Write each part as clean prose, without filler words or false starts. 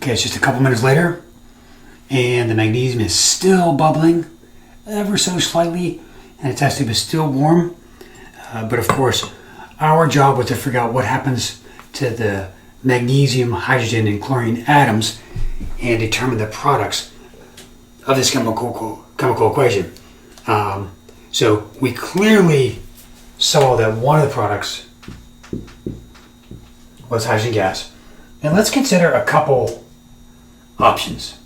Okay, it's just a couple minutes later, and the magnesium is still bubbling ever so slightly, and the test tube is still warm. But of course, our job was to figure out what happens to the magnesium, hydrogen, and chlorine atoms and determine the products of this chemical equation. So we clearly saw that one of the products was hydrogen gas. And let's consider a couple options.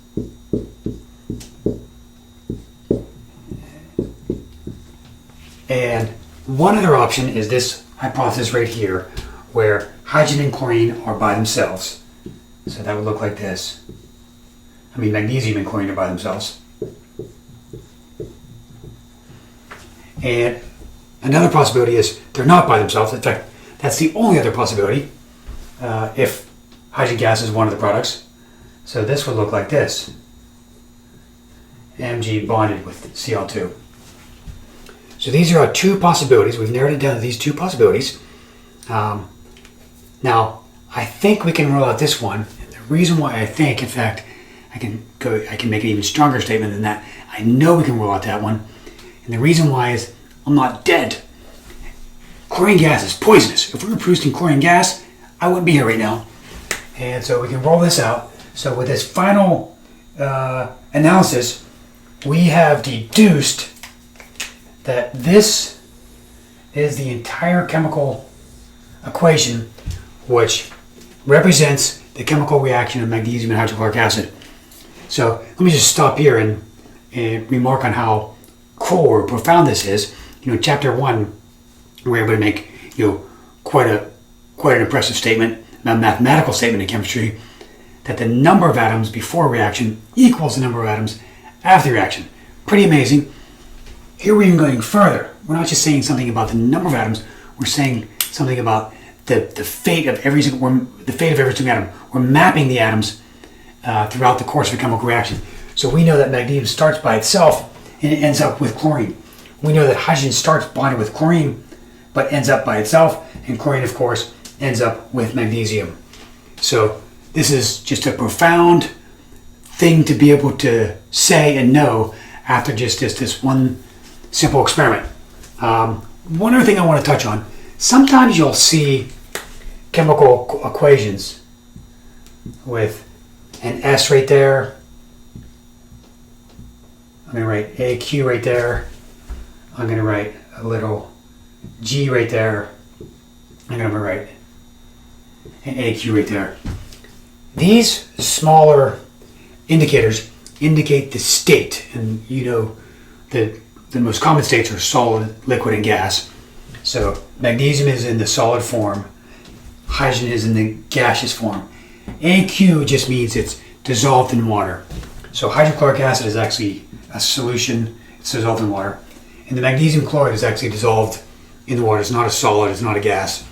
And one other option is this hypothesis right here, where hydrogen and chlorine are by themselves. So that would look like this. Magnesium and chlorine are by themselves. And another possibility is they're not by themselves. In fact, that's the only other possibility if hydrogen gas is one of the products. So this would look like this. Mg bonded with Cl2. So these are our two possibilities. We've narrowed it down to these two possibilities. Now, I think we can rule out this one. And the reason why I think, in fact, I can make an even stronger statement than that. I know we can rule out that one. And the reason why is I'm not dead. Chlorine gas is poisonous. If we were producing chlorine gas, I wouldn't be here right now. And so we can roll this out. So with this final analysis, we have deduced that this is the entire chemical equation which represents the chemical reaction of magnesium and hydrochloric acid. So let me just stop here and remark on how cool or profound this is. Chapter 1, we're able to make quite an impressive statement, a mathematical statement in chemistry, that the number of atoms before a reaction equals the number of atoms after the reaction. Pretty amazing. Here we're even going further. We're not just saying something about the number of atoms. We're saying something about the fate of every single atom. We're mapping the atoms throughout the course of a chemical reaction. So we know that magnesium starts by itself and it ends up with chlorine. We know that hydrogen starts bonded with chlorine but ends up by itself, and chlorine, of course, ends up with magnesium. So this is just a profound thing to be able to say and know after just this one simple experiment. One other thing I want to touch on. Sometimes you'll see chemical equations with an S right there. I'm going to write AQ right there. I'm going to write a little G right there. And I'm going to write an AQ right there. These smaller indicators indicate the state, and the most common states are solid, liquid, and gas. So magnesium is in the solid form, hydrogen is in the gaseous form. AQ just means it's dissolved in water. So hydrochloric acid is actually a solution, it's dissolved in water. And the magnesium chloride is actually dissolved in the water. It's not a solid, it's not a gas.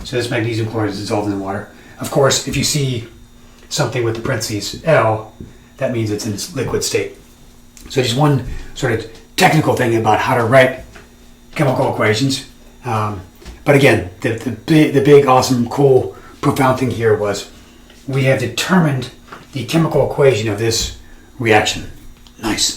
So this magnesium chloride is dissolved in the water. Of course, if you see something with the parentheses L, that means it's in its liquid state. So just one sort of technical thing about how to write chemical equations. But again, the big, awesome, cool, profound thing here was we have determined the chemical equation of this reaction. Nice.